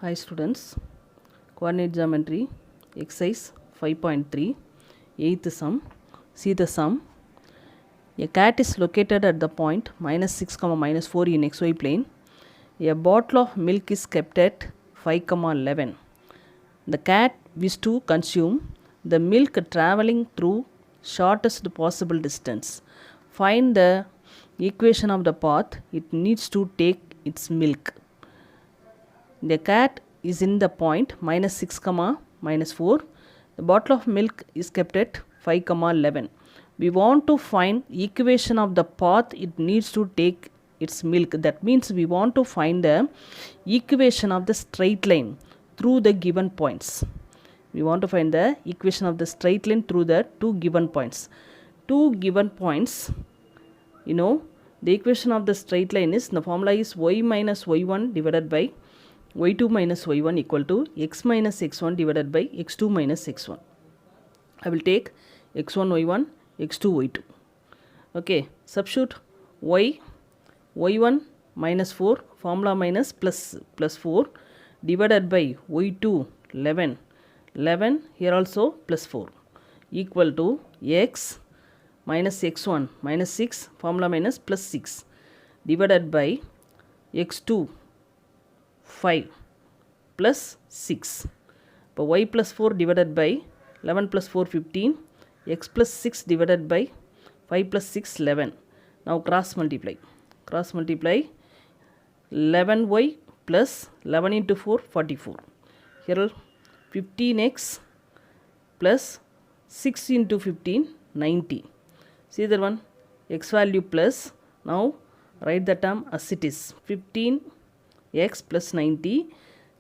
Hi students, coordinate geometry exercise 5.3 8th sum. See the sum. A cat is located at the point minus 6 comma minus 4 in xy plane. A bottle of milk is kept at 5 comma 11. The cat wishes to consume the milk traveling through shortest possible distance. Find the equation of the path it needs to take its milk. The cat is in the point minus 6 comma minus 4. The bottle of milk is kept at 5 comma 11. We want to find equation of the path it needs to take its milk. That means we want to find the equation of the straight line through the given points. We want to find the equation of the straight line through the two given points. Two given points, the equation of the straight line is, the formula is y minus y1 divided by y2 minus y1 equal to x minus x1 divided by x2 minus x1. I will take x1 y1, x2 y2. Okay, substitute y1 minus 4, formula minus plus 4 divided by y2 11 here also plus 4 equal to x minus x1 minus 6, formula minus plus 6 divided by x2 5 plus 6. So y plus 4 divided by 11 plus 4 15, x plus 6 divided by 5 plus 6 11. Now cross multiply 11y plus 11 into 4 44. Here 15x plus 6 into 15 90. See that one, x value plus, now write the term as it is, 15x plus 90.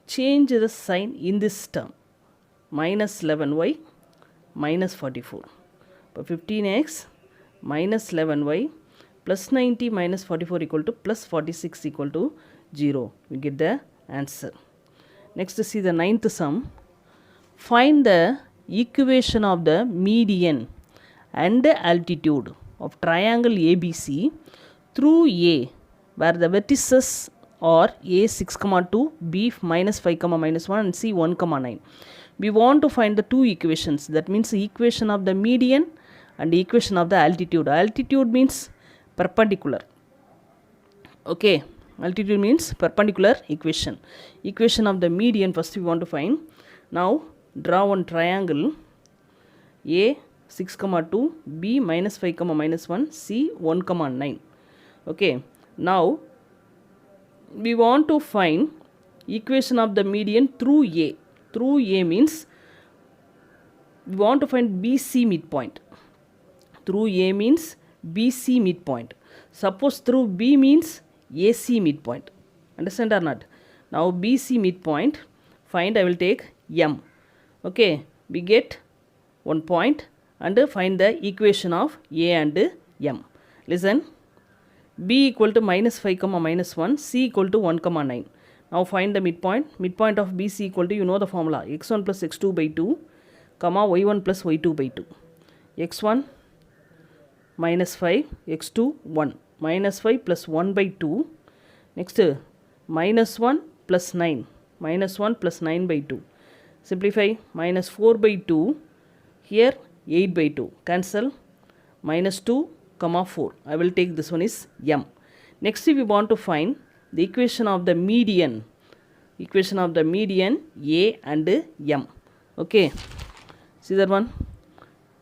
Change the sign in this term, minus 11y minus 44. But 15x minus 11y plus 90 minus 44 equal to plus 46 equal to 0. We get the answer. Next, see the ninth sum. Find the equation of the median and the altitude of triangle ABC through A, where the vertices are A 6 comma 2, B minus 5 comma minus 1 and C 1 comma 9. We want to find the two equations. That means the equation of the median and the equation of the altitude. Altitude means perpendicular. Okay, altitude means perpendicular equation. Equation of the median first we want to find. Now draw one triangle A 6 comma 2, B minus 5 comma minus 1, C 1 comma 9. Okay, now we want to find equation of the median through A. Through A means we want to find BC midpoint. Through A means BC midpoint. Suppose through B means AC midpoint. Understand or not? Now BC midpoint, find, I will take M. Okay, we get 1 point and find the equation of A and M. Listen. B equal to minus 5 comma minus 1, C equal to 1 comma 9. Now find the midpoint. Midpoint of BC equal to, the formula, x1 plus x2 by 2, comma y1 plus y2 by 2. x1 minus 5, x2 1. Minus 5 plus 1 by 2. Next, minus 1 plus 9. Minus 1 plus 9 by 2. Simplify, minus 4 by 2. Here 8 by 2. Cancel. Minus 2 comma 4. I will take this one is M. Next we want to find the equation of the median. Equation of the median A and M. Okay. See that one?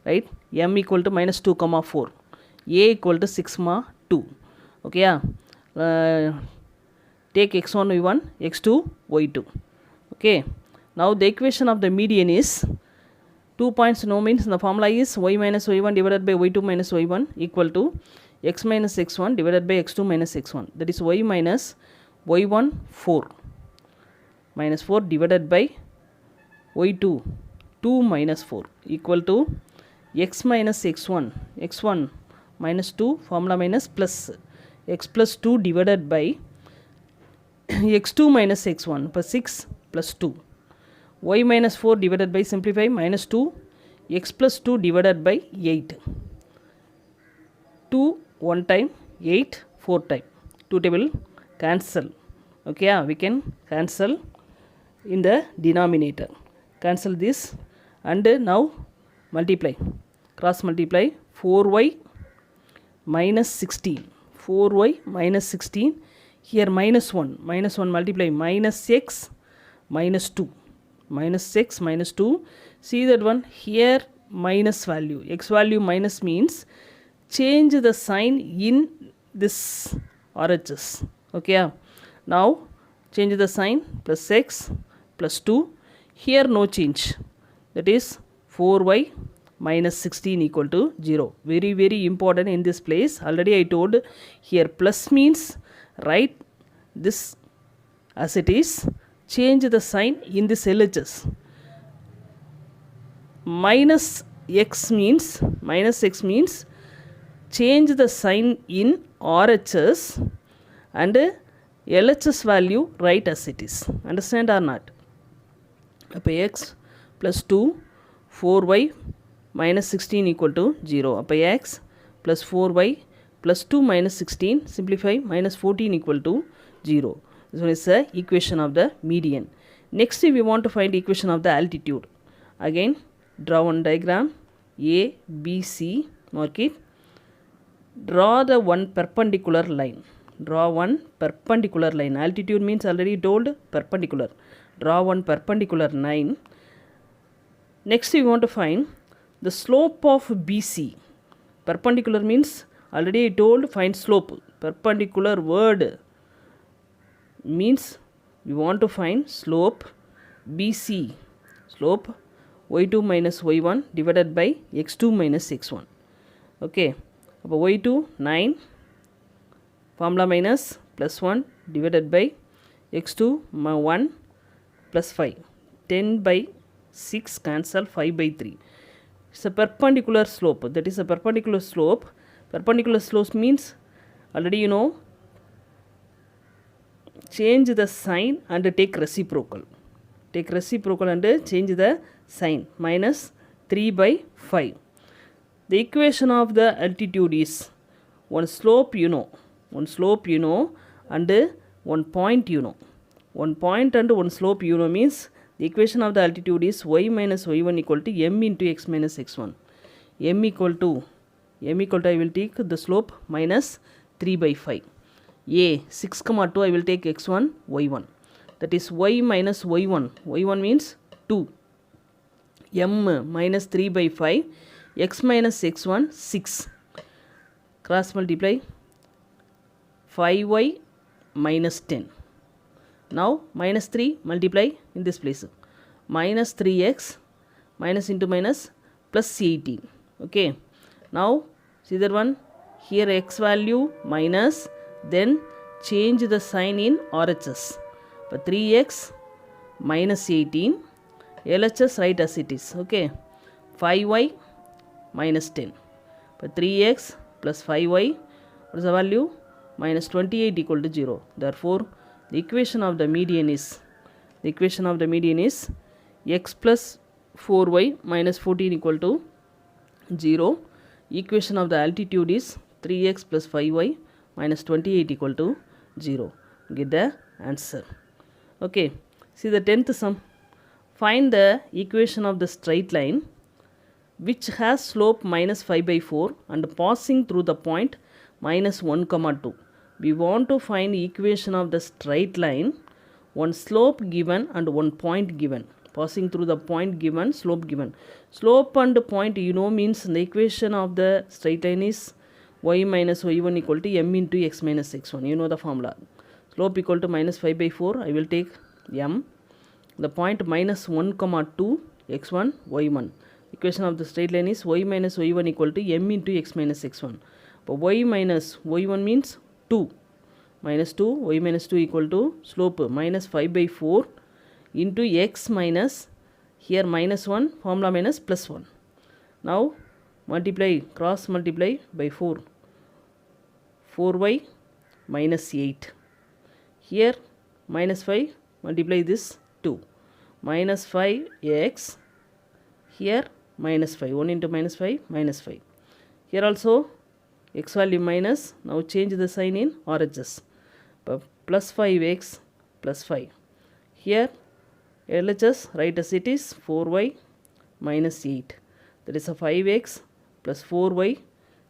Right? M equal to minus 2 comma 4. A equal to 6 comma 2. Okay. Take x1 y1, x2 y2. Okay. Now the equation of the median is 2 points no means the formula is y minus y1 divided by y2 minus y1 equal to x minus x1 divided by x2 minus x1. That is y minus y1 4 minus 4 divided by y2 2 minus 4 equal to x minus x1 minus 2, formula minus plus x plus 2 divided by x2 minus x1 plus 6 plus 2. Y minus 4 divided by, simplify, minus 2, x plus 2 divided by 8. 2 1 time, 8 4 time. 2 table cancel. Okay, we can cancel. in the denominator. Cancel this and now multiply. Cross multiply 4y minus 16. 4y minus 16. Here minus 1. Minus 1 multiply minus x minus 2. Minus x minus 2. See that one? Here minus value. X value minus means change the sign in this RHS. Okay. Now change the sign plus x plus 2. Here no change. That is 4y minus 16 equal to 0. Very, very important in this place. Already I told here plus means write this as it is. Change the sign in this LHS. Minus x means change the sign in RHS and LHS value write as it is. Understand or not? Up x plus 2 4y minus 16 equal to 0. Up x plus 4y plus 2 minus 16 simplify minus 14 equal to 0. This one is the equation of the median. Next we want to find equation of the altitude. Again draw one diagram A, B, C, mark it. Draw the one perpendicular line. Draw one perpendicular line. Altitude means already told perpendicular. Draw one perpendicular line. Next we want to find the slope of BC. Perpendicular means already told find slope. Perpendicular word means we want to find slope BC. Slope y2 minus y1 divided by x2 minus x1. Okay. y2 9 formula minus plus 1 divided by x2 1 plus 5. 10 by 6 cancel 5 by 3. It's a perpendicular slope. That is a perpendicular slope. Perpendicular slope means already you know change the sign and take reciprocal. Take reciprocal and change the sign. Minus 3 by 5. The equation of the altitude is one slope you know. One slope you know and one point you know. One point and one slope you know means the equation of the altitude is y minus y1 equal to m into x minus x1. m equal to I will take the slope minus 3 by 5. A 6 comma 2 I will take x1 y1. That is y minus y1. y1 means 2. m minus 3 by 5. X minus x1 6. Cross multiply 5y minus 10. Now minus 3 multiply in this place. Minus 3x minus into minus plus 18. Okay. Now see that one? Here x value minus, then change the sign in RHS. But 3x minus 18. LHS write as it is. Okay. 5y minus 10. But 3x plus 5y, what is the value? Minus 28 equal to 0. Therefore, the equation of the median is x plus 4y minus 14 equal to 0. Equation of the altitude is 3x plus 5y minus 28 equal to 0. Get the answer. Okay. See the 10th sum. Find the equation of the straight line which has slope minus 5 by 4 and passing through the point minus 1 comma 2. We want to find equation of the straight line, one slope given and one point given. Passing through the point given, slope given. Slope and point you know means the equation of the straight line is y minus y1 equal to m into x minus x1. You know the formula. Slope equal to minus 5 by 4. I will take m. The point minus 1 comma 2 x1 y1. Equation of the straight line is y minus y1 equal to m into x minus x1. But y minus y1 means 2. Minus 2, y minus 2 equal to slope minus 5 by 4 into x minus, here minus 1, formula minus plus 1. Now multiply, cross multiply by 4. 4y minus 8. Here minus 5, multiply this 2. Minus 5x, here minus 5. 1 into minus 5, minus 5. Here also x value minus, now change the sign in RHS. Plus 5x plus 5. Here LHS write as it is 4y minus 8. That is a 5x plus 4y.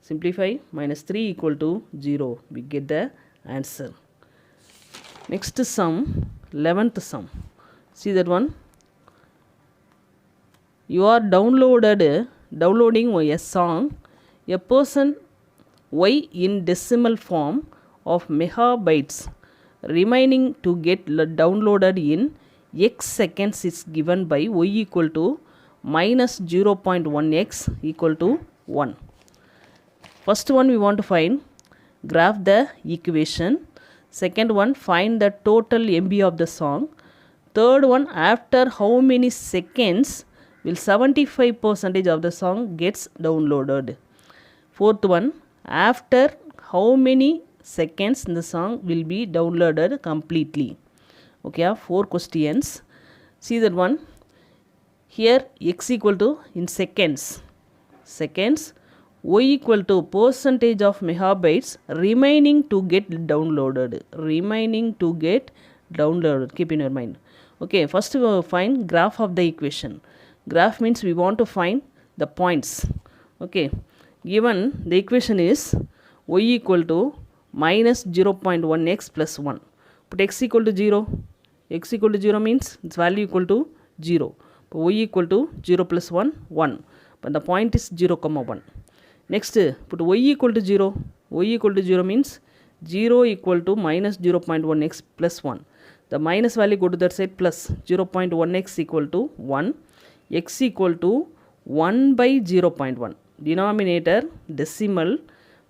Simplify, minus 3 equal to 0. We get the answer. Next sum, 11th sum. See that one. You are downloading a song, a person y in decimal form of megabytes remaining to get downloaded in x seconds is given by y equal to minus 0.1x equal to 1. First one we want to find, graph the equation. Second one, find the total MB of the song. Third one, after how many seconds will 75% of the song gets downloaded. Fourth one, after how many seconds the song will be downloaded completely. Okay, 4 questions. See that one. Here x equal to in seconds. Y equal to percentage of megabytes remaining to get downloaded. Keep in your mind. Okay, first we will find graph of the equation. Graph means we want to find the points. Okay, given the equation is y equal to minus 0.1x plus 1. Put x equal to 0. X equal to 0 means its value equal to 0. But y equal to 0 plus 1, 1. But the point is 0, 1. Next, put y equal to 0. Y equal to 0 means 0 equal to minus 0.1x plus 1. The minus value go to that side, plus 0.1x equal to 1. X equal to 1 by 0.1. Denominator decimal,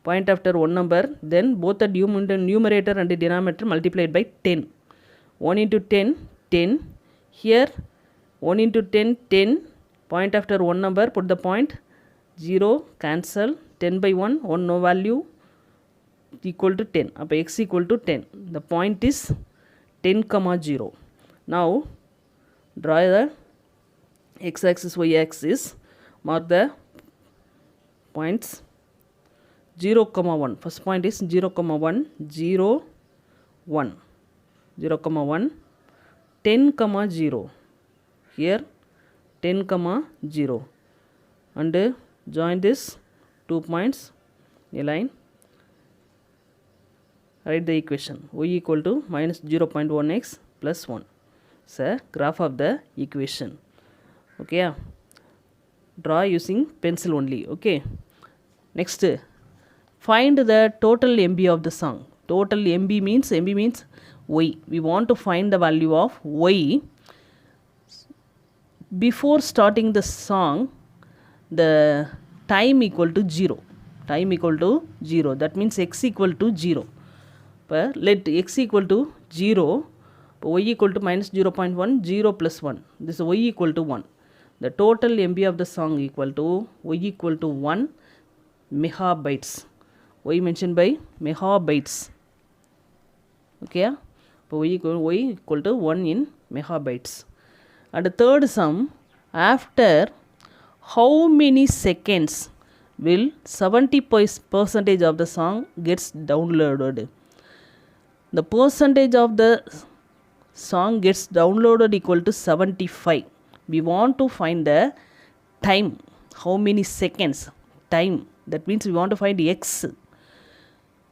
point after one number, then both the numerator and the denominator multiplied by 10. 1 into 10, 10. Here 1 into 10, 10. Point after one number, put the point. 0, cancel. 10 by 1, 1 no value, equal to 10. Up x equal to 10. The point is 10, 0. Now, draw the x-axis, y-axis. Mark the points. 0, 1. First point is 0, 1, 0, 1. 0, 1. 10, 0. Here 10, 0. And join this 2 points, a line. Write the equation y equal to minus 0.1x plus 1. It's a graph of the equation. Okay, draw using pencil only. Okay, next, find the total MB of the song. Total MB means y. We want to find the value of y. Before starting the song, the time equal to 0. That means x equal to 0. But let x equal to 0, y equal to minus 0.1, 0 plus 1. This is y equal to 1. The total MB of the song equal to y equal to 1 megabytes. Y mentioned by megabytes. Okay, y equal to 1 in megabytes. And the third sum, after how many seconds will 70% of the song gets downloaded? The percentage of the song gets downloaded equal to 75. We want to find the time. How many seconds? Time. That means we want to find x.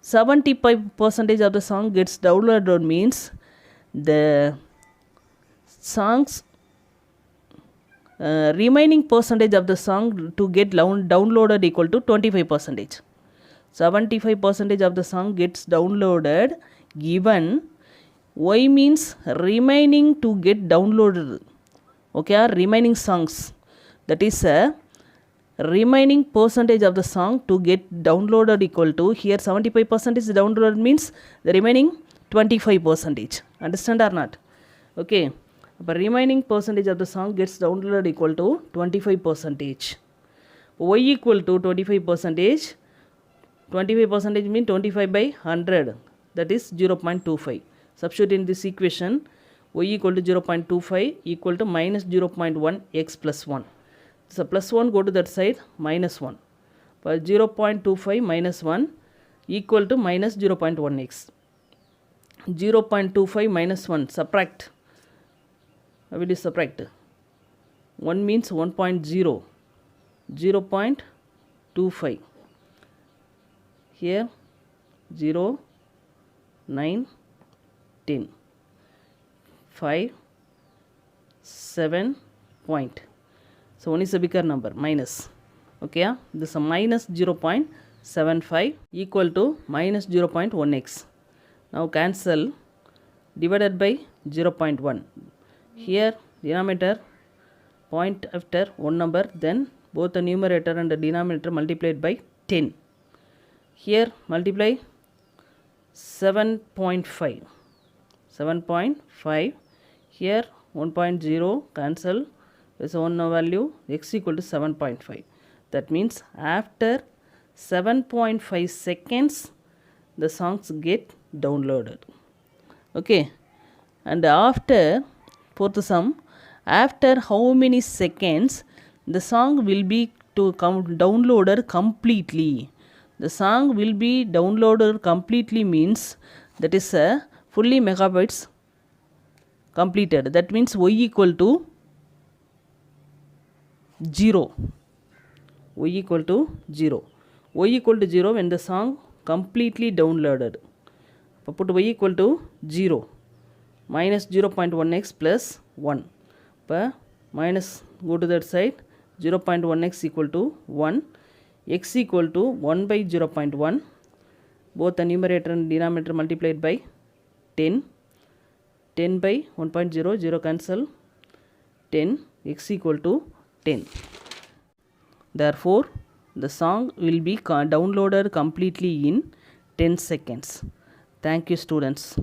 75% of the song gets downloaded means the songs remaining percentage of the song to get downloaded equal to 25%. 75% of the song gets downloaded, given y means remaining to get downloaded. Okay, remaining songs. That is a remaining percentage of the song to get downloaded equal to, here 75% is downloaded means the remaining 25%. Understand or not? Okay. But remaining percentage of the song gets downloaded equal to 25%. Y equal to 25%. 25% means 25 by 100. That is 0.25. Substitute in this equation. Y equal to 0.25 equal to minus 0.1 x plus 1. So plus 1 go to that side, minus 1. But 0.25 minus 1 equal to minus 0.1 x. 0.25 minus 1, subtract. How will you subtract? 1 means 1.0, 0.25. Here 0, 9, 10, 5, 7 point. So 1 is a bigger number, minus. Okay, this is a minus 0.75 equal to minus 0.1x. Now cancel, divided by 0.1. Here denominator point after one number, then both the numerator and the denominator multiplied by 10. Here multiply 7.5. 7.5. Here 1.0 cancel. There's one value, x equal to 7.5. That means after 7.5 seconds the songs get downloaded. Okay, and after fourth sum, after how many seconds the song will be to come downloaded completely. The song will be downloaded completely means that is a fully megabytes completed. That means y equal to 0. Y equal to 0. Y equal to 0 when the song completely downloaded. Put y equal to 0. Minus 0.1x plus 1. Minus go to that side. 0.1x equal to 1. X equal to 1 by 0.1. Both the numerator and denominator multiplied by 10. 10 by 1.0, 0 cancel. 10, x equal to 10. Therefore, the song will be downloaded completely in 10 seconds. Thank you, students.